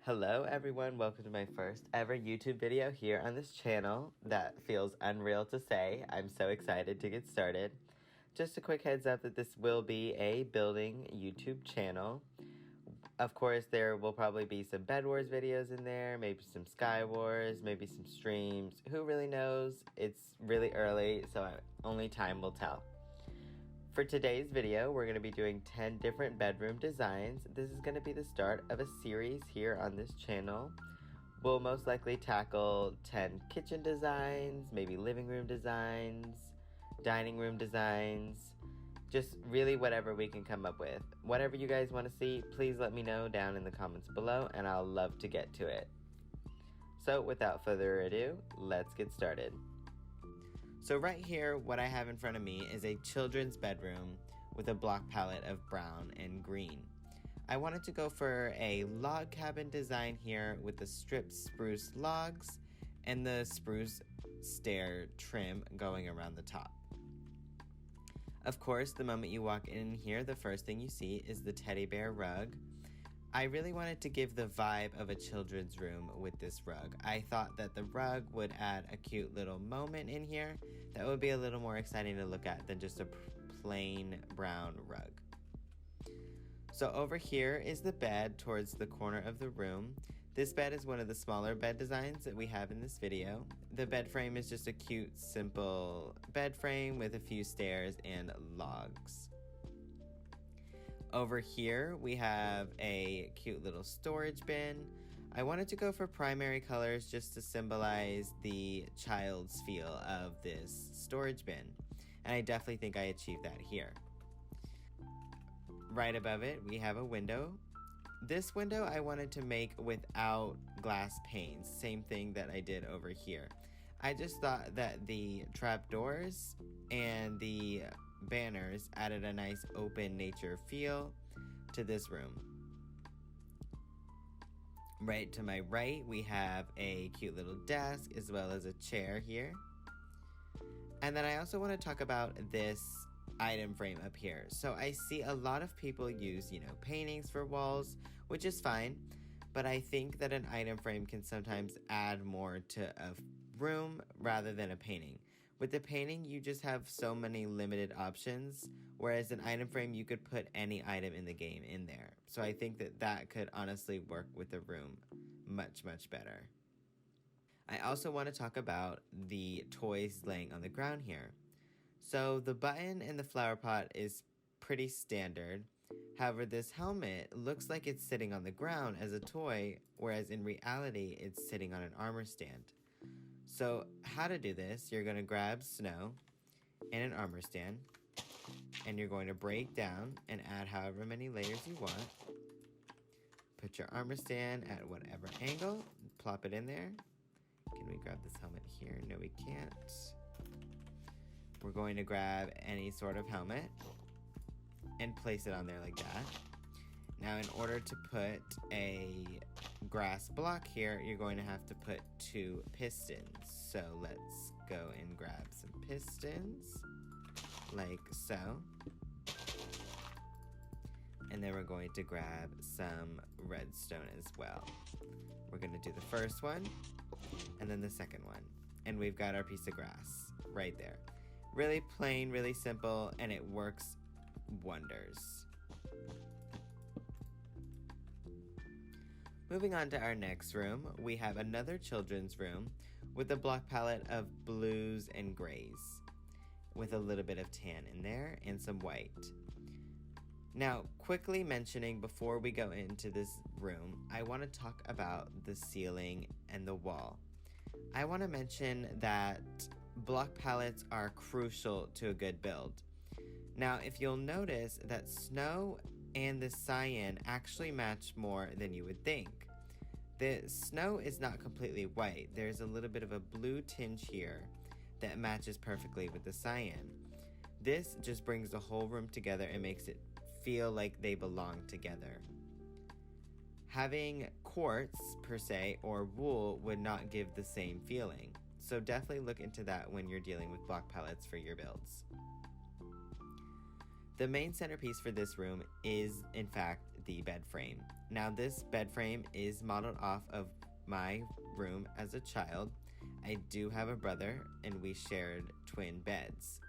Hello everyone, welcome to my first ever YouTube video here on this channel. That feels unreal to say. I'm so excited to get started. Just a quick heads up that this will be a building YouTube channel. Of course, there will probably be some Bed Wars videos in there, maybe some Sky Wars, maybe some streams. Who really knows? It's really early, so only time will tell. For today's video, we're going to be doing 10 different bedroom designs. This is going to be the start of a series here on this channel. We'll most likely tackle 10 kitchen designs, maybe living room designs, dining room designs, just really whatever we can come up with. Whatever you guys want to see, please let me know down in the comments below, and I'll love to get to it. So without further ado, let's get started. So right here, what I have in front of me is a children's bedroom with a block palette of brown and green. I wanted to go for a log cabin design here with the stripped spruce logs and the spruce stair trim going around the top. Of course, the moment you walk in here, the first thing you see is the teddy bear rug. I really wanted to give the vibe of a children's room with this rug. I thought that the rug would add a cute little moment in here that would be a little more exciting to look at than just a plain brown rug. So over here is the bed towards the corner of the room. This bed is one of the smaller bed designs that we have in this video. The bed frame is just a cute, simple bed frame with a few stairs and logs. Over here, we have a cute little storage bin. I wanted to go for primary colors just to symbolize the child's feel of this storage bin. And I definitely think I achieved that here. Right above it, we have a window. This window I wanted to make without glass panes, same thing that I did over here. I just thought that the trapdoors and the banners added a nice open nature feel to this room. Right to my right, we have a cute little desk as well as a chair here. And then I also want to talk about this item frame up here. So I see a lot of people use, paintings for walls, which is fine, but I think that an item frame can sometimes add more to a room rather than a painting. With the painting, you just have so many limited options, whereas an item frame, you could put any item in the game in there. So I think that that could honestly work with the room much, much better. I also want to talk about the toys laying on the ground here. So the button in the flower pot is pretty standard. However, this helmet looks like it's sitting on the ground as a toy, whereas in reality, it's sitting on an armor stand. So how to do this, you're going to grab snow and an armor stand, and you're going to break down and add however many layers you want. Put your armor stand at whatever angle, plop it in there. Can we grab this helmet here? No, we can't. We're going to grab any sort of helmet and place it on there like that. Now, in order to put a grass block here, you're going to have to put 2 pistons. So let's go and grab some pistons, like so. And then we're going to grab some redstone as well. We're going to do the first one, and then the second one. And we've got our piece of grass right there. Really plain, really simple, and it works wonders. Moving on to our next room, we have another children's room with a block palette of blues and grays, with a little bit of tan in there and some white. Now, quickly mentioning before we go into this room, I want to talk about the ceiling and the wall. I want to mention that block palettes are crucial to a good build. Now, if you'll notice that snow and the cyan actually match more than you would think. The snow is not completely white. There's a little bit of a blue tinge here that matches perfectly with the cyan. This just brings the whole room together and makes it feel like they belong together. Having quartz, per se, or wool would not give the same feeling. So definitely look into that when you're dealing with block palettes for your builds. The main centerpiece for this room is, in fact, the bed frame. Now this bed frame is modeled off of my room as a child. I do have a brother and we shared twin beds.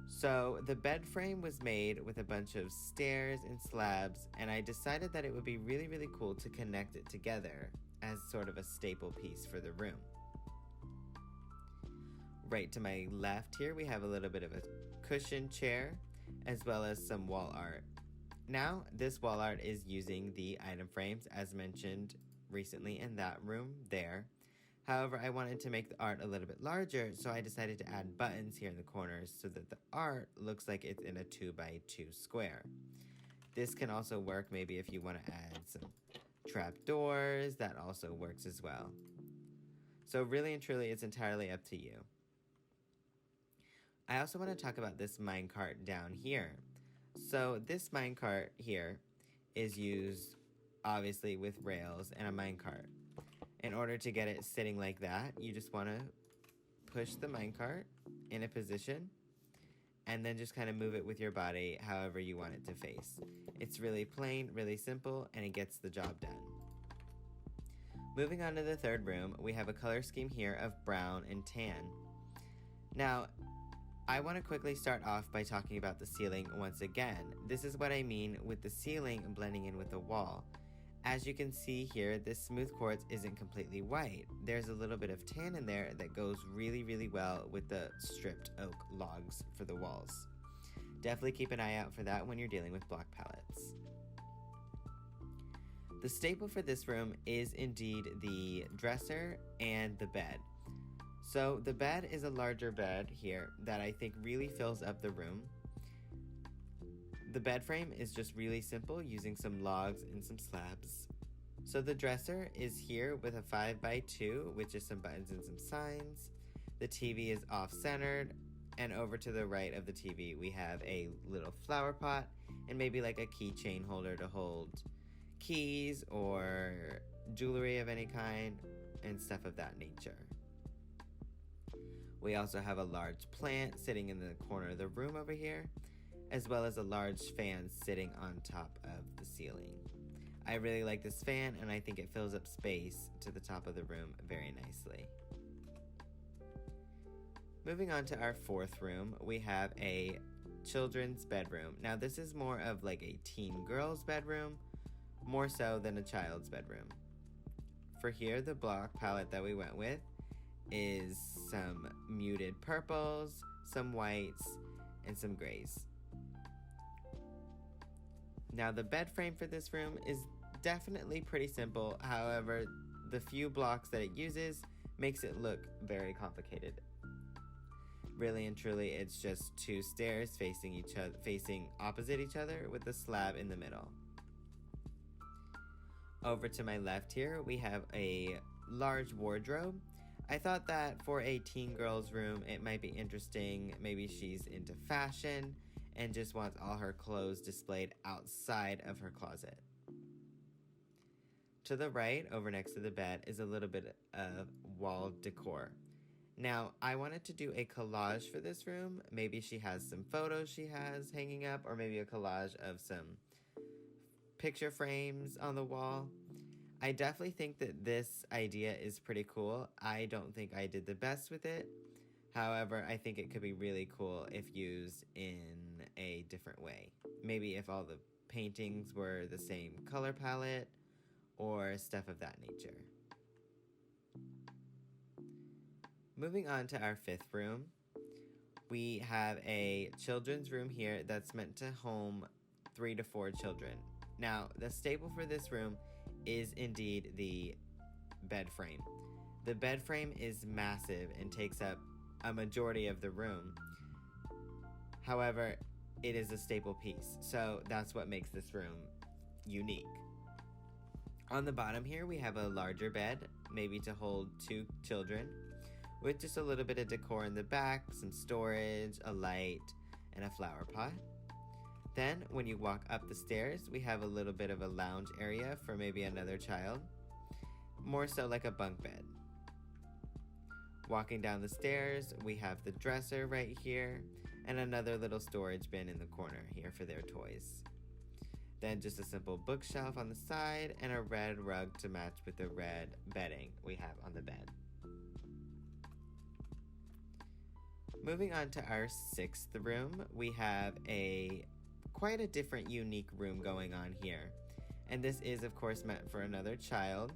So the bed frame was made with a bunch of stairs and slabs, and I decided that it would be really, really cool to connect it together as sort of a staple piece for the room. Right to my left here, we have a little bit of a cushion chair, as well as some wall art. Now, this wall art is using the item frames, as mentioned recently in that room there. However, I wanted to make the art a little bit larger, so I decided to add buttons here in the corners so that the art looks like it's in a 2x2 square. This can also work maybe if you want to add some trap doors, that also works as well. So really and truly, it's entirely up to you. I also want to talk about this minecart down here. So this minecart here is used obviously with rails and a minecart. In order to get it sitting like that, you just want to push the minecart in a position and then just kind of move it with your body however you want it to face. It's really plain, really simple, and it gets the job done. Moving on to the third room, we have a color scheme here of brown and tan. Now, I want to quickly start off by talking about the ceiling once again. This is what I mean with the ceiling blending in with the wall. As you can see here, this smooth quartz isn't completely white. There's a little bit of tan in there that goes really, really well with the stripped oak logs for the walls. Definitely keep an eye out for that when you're dealing with block palettes. The staple for this room is indeed the dresser and the bed. So the bed is a larger bed here that I think really fills up the room. The bed frame is just really simple, using some logs and some slabs. So the dresser is here with a 5x2, which is some buttons and some signs. The TV is off-centered, and over to the right of the TV, we have a little flower pot and maybe like a keychain holder to hold keys or jewelry of any kind and stuff of that nature. We also have a large plant sitting in the corner of the room over here, as well as a large fan sitting on top of the ceiling. I really like this fan, and I think it fills up space to the top of the room very nicely. Moving on to our fourth room, we have a children's bedroom. Now this is more of like a teen girl's bedroom, more so than a child's bedroom. For here, the block palette that we went with is some muted purples, some whites, and some grays. Now the bed frame for this room is definitely pretty simple. However, the few blocks that it uses makes it look very complicated. Really and truly, it's just two stairs facing opposite each other with a slab in the middle. Over to my left here, we have a large wardrobe. I thought that for a teen girl's room, it might be interesting. Maybe she's into fashion and just wants all her clothes displayed outside of her closet. To the right, over next to the bed, is a little bit of wall decor. Now, I wanted to do a collage for this room. Maybe she has some photos she has hanging up, or maybe a collage of some picture frames on the wall. I definitely think that this idea is pretty cool. I don't think I did the best with it. However, I think it could be really cool if used in a different way. Maybe if all the paintings were the same color palette or stuff of that nature. Moving on to our fifth room, we have a children's room here that's meant to home 3 to 4 children. Now, the staple for this room is indeed the bed frame. The bed frame is massive and takes up a majority of the room. However, it is a staple piece, so that's what makes this room unique. On the bottom here, we have a larger bed, maybe to hold 2 children, with just a little bit of decor in the back, some storage, a light, and a flower pot. Then, when you walk up the stairs, we have a little bit of a lounge area for maybe another child, more so like a bunk bed. Walking down the stairs, we have the dresser right here, and another little storage bin in the corner here for their toys. Then just a simple bookshelf on the side and a red rug to match with the red bedding we have on the bed. Moving on to our 6th room, we have quite a different, unique room going on here. And this is, of course, meant for another child.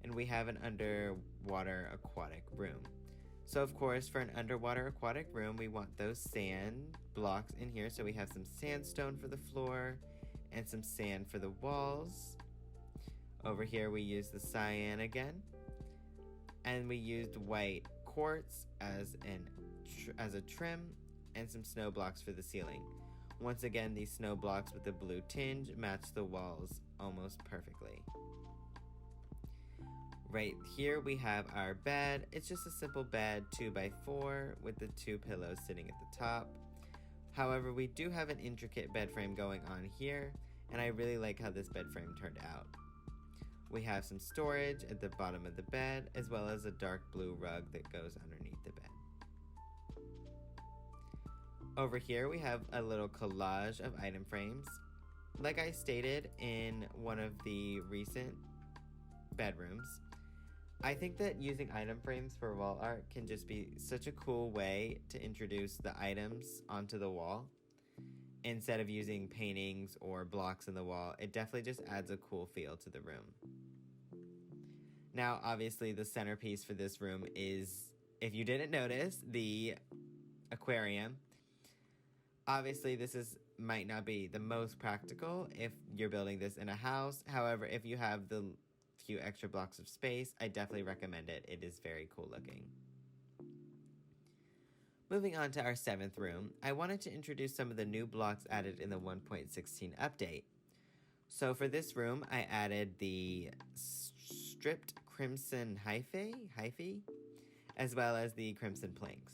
And we have an underwater aquatic room. So, of course, for an underwater aquatic room, we want those sand blocks in here. So we have some sandstone for the floor and some sand for the walls. Over here, we use the cyan again. And we used white quartz as a trim and some snow blocks for the ceiling. Once again, these snow blocks with the blue tinge match the walls almost perfectly. Right here we have our bed. It's just a simple bed, 2x4, with the 2 pillows sitting at the top. However, we do have an intricate bed frame going on here, and I really like how this bed frame turned out. We have some storage at the bottom of the bed, as well as a dark blue rug that goes underneath the bed. Over here, we have a little collage of item frames. Like I stated in one of the recent bedrooms, I think that using item frames for wall art can just be such a cool way to introduce the items onto the wall. Instead of using paintings or blocks in the wall, it definitely just adds a cool feel to the room. Now, obviously, the centerpiece for this room is, if you didn't notice, the aquarium. Obviously, this might not be the most practical if you're building this in a house. However, if you have the few extra blocks of space, I definitely recommend it. It is very cool looking. Moving on to our 7th room, I wanted to introduce some of the new blocks added in the 1.16 update. So for this room, I added the stripped crimson hyphae, as well as the crimson planks.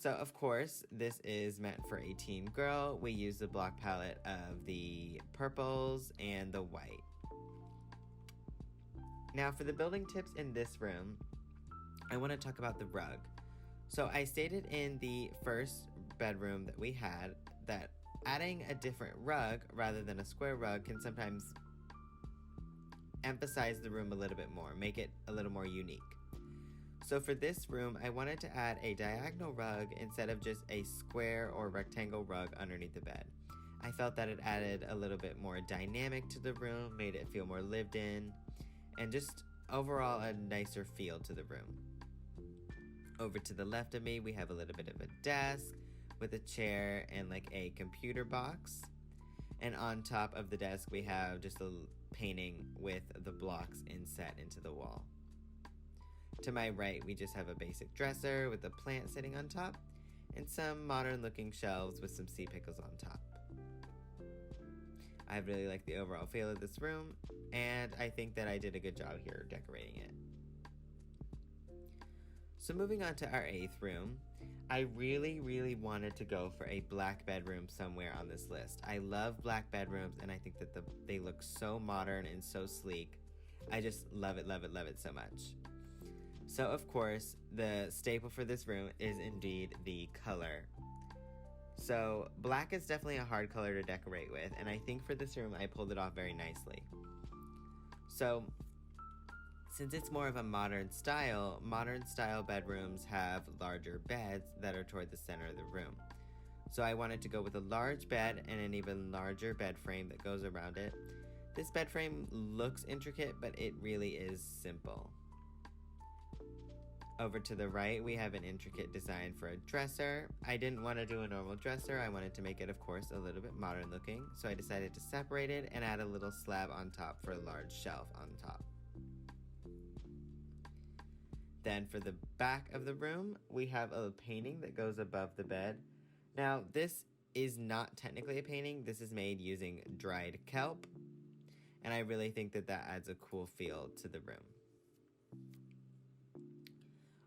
So, of course, this is meant for a teen girl. We use the block palette of the purples and the white. Now, for the building tips in this room, I want to talk about the rug. So, I stated in the first bedroom that we had that adding a different rug rather than a square rug can sometimes emphasize the room a little bit more, make it a little more unique. So for this room, I wanted to add a diagonal rug instead of just a square or rectangle rug underneath the bed. I felt that it added a little bit more dynamic to the room, made it feel more lived in, and just overall a nicer feel to the room. Over to the left of me, we have a little bit of a desk with a chair and like a computer box. And on top of the desk, we have just a painting with the blocks inset into the wall. To my right, we just have a basic dresser with a plant sitting on top and some modern looking shelves with some sea pickles on top. I really like the overall feel of this room, and I think that I did a good job here decorating it. So moving on to our 8th room, I really wanted to go for a black bedroom somewhere on this list. I love black bedrooms, and I think that they look so modern and so sleek. I just love it so much. So, of course, the staple for this room is indeed the color. So, black is definitely a hard color to decorate with, and I think for this room, I pulled it off very nicely. So, since it's more of a modern style bedrooms have larger beds that are toward the center of the room. So I wanted to go with a large bed and an even larger bed frame that goes around it. This bed frame looks intricate, but it really is simple. Over to the right, we have an intricate design for a dresser. I didn't want to do a normal dresser. I wanted to make it, of course, a little bit modern looking. So I decided to separate it and add a little slab on top for a large shelf on top. Then for the back of the room, we have a painting that goes above the bed. Now, this is not technically a painting. This is made using dried kelp. And I really think that adds a cool feel to the room.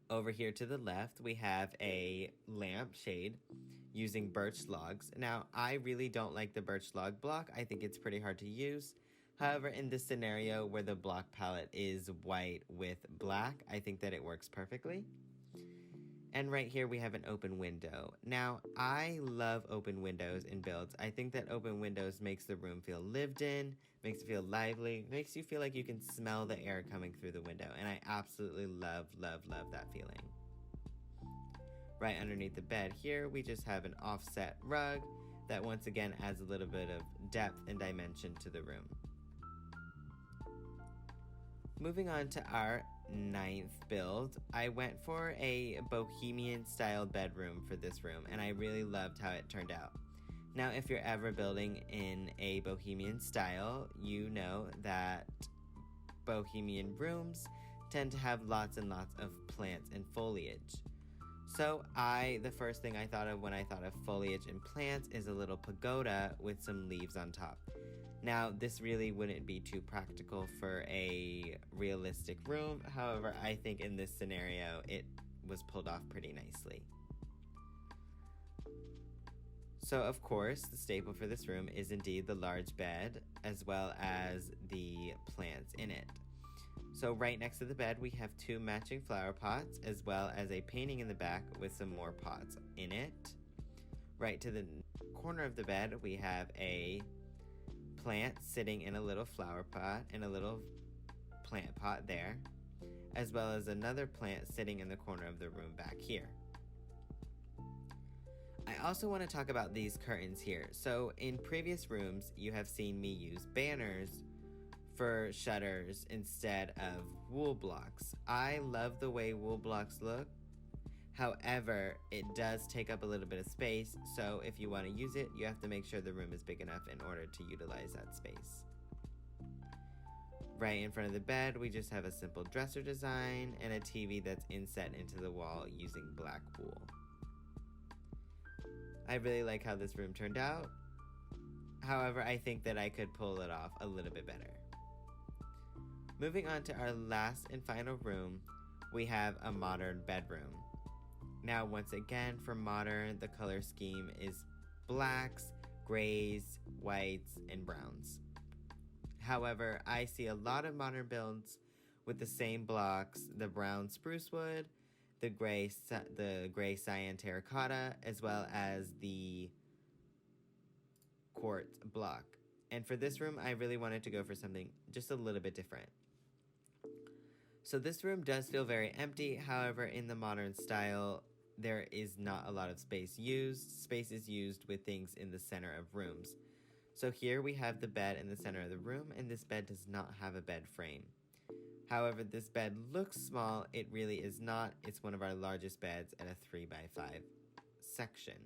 Over here to the left, we have a lamp shade using birch logs. Now, I really don't like the birch log block. I think it's pretty hard to use. However, in this scenario where the block palette is white with black, I think that it works perfectly. And right here we have an open window. Now, I love open windows in builds. I think that open windows makes the room feel lived in, makes it feel lively, makes you feel like you can smell the air coming through the window. And I absolutely love, love, love that feeling. Right underneath the bed here, we just have an offset rug that once again adds a little bit of depth and dimension to the room. Moving on to our 9th build, I went for a bohemian style bedroom for this room, and I really loved how it turned out. Now, if you're ever building in a bohemian style, you know that bohemian rooms tend to have lots and lots of plants and foliage. So the first thing I thought of when I thought of foliage and plants is a little pagoda with some leaves on top. Now, this really wouldn't be too practical for a realistic room. However, I think in this scenario, it was pulled off pretty nicely. So, of course, the staple for this room is indeed the large bed, as well as the plants in it. So right next to the bed, we have 2 matching flower pots, as well as a painting in the back with some more pots in it. Right to the corner of the bed, we have a plant sitting in a little flower pot and a little plant pot there, as well as another plant sitting in the corner of the room back here. I also want to talk about these curtains here. So in previous rooms, you have seen me use banners for shutters instead of wool blocks. I love the way wool blocks look. However, it does take up a little bit of space, so if you want to use it, you have to make sure the room is big enough in order to utilize that space. Right in front of the bed, we just have a simple dresser design and a TV that's inset into the wall using black wool. I really like how this room turned out. However, I think that I could pull it off a little bit better. Moving on to our last and final room, we have a modern bedroom. Now, once again, for modern, the color scheme is blacks, grays, whites, and browns. However, I see a lot of modern builds with the same blocks, the brown spruce wood, the gray cyan terracotta, as well as the quartz block. And for this room, I really wanted to go for something just a little bit different. So this room does feel very empty. However, in the modern style, there is not a lot of space used. Space is used with things in the center of rooms. So here we have the bed in the center of the room, and this bed does not have a bed frame. However, this bed looks small. It really is not. It's one of our largest beds at a 3x5 section.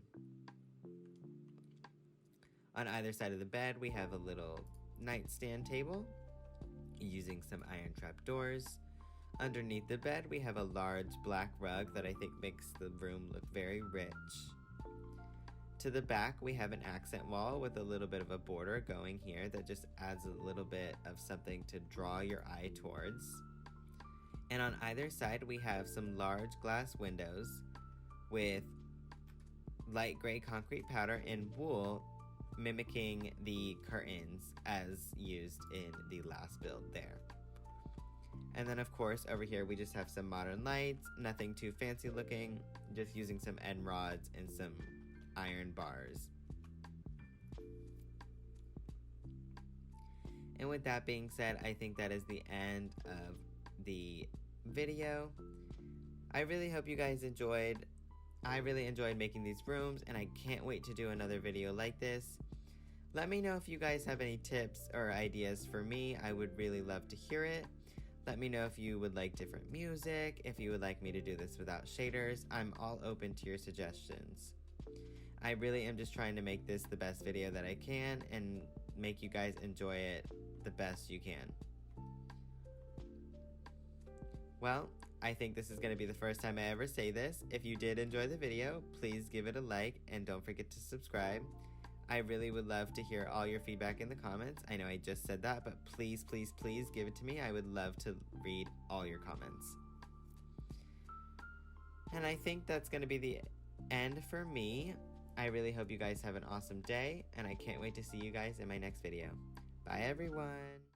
On either side of the bed, we have a little nightstand table using some iron trap doors. Underneath the bed, we have a large black rug that I think makes the room look very rich. To the back, we have an accent wall with a little bit of a border going here that just adds a little bit of something to draw your eye towards. And on either side, we have some large glass windows with light gray concrete powder and wool mimicking the curtains as used in the last build there. And then, of course, over here we just have some modern lights, nothing too fancy looking, just using some end rods and some iron bars. And with that being said, I think that is the end of the video. I really hope you guys enjoyed. I really enjoyed making these rooms, and I can't wait to do another video like this. Let me know if you guys have any tips or ideas for me. I would really love to hear it. Let me know if you would like different music, if you would like me to do this without shaders. I'm all open to your suggestions. I really am just trying to make this the best video that I can and make you guys enjoy it the best you can. Well, I think this is going to be the first time I ever say this. If you did enjoy the video, please give it a like and don't forget to subscribe. I really would love to hear all your feedback in the comments. I know I just said that, but please, please, please give it to me. I would love to read all your comments. And I think that's going to be the end for me. I really hope you guys have an awesome day, and I can't wait to see you guys in my next video. Bye, everyone.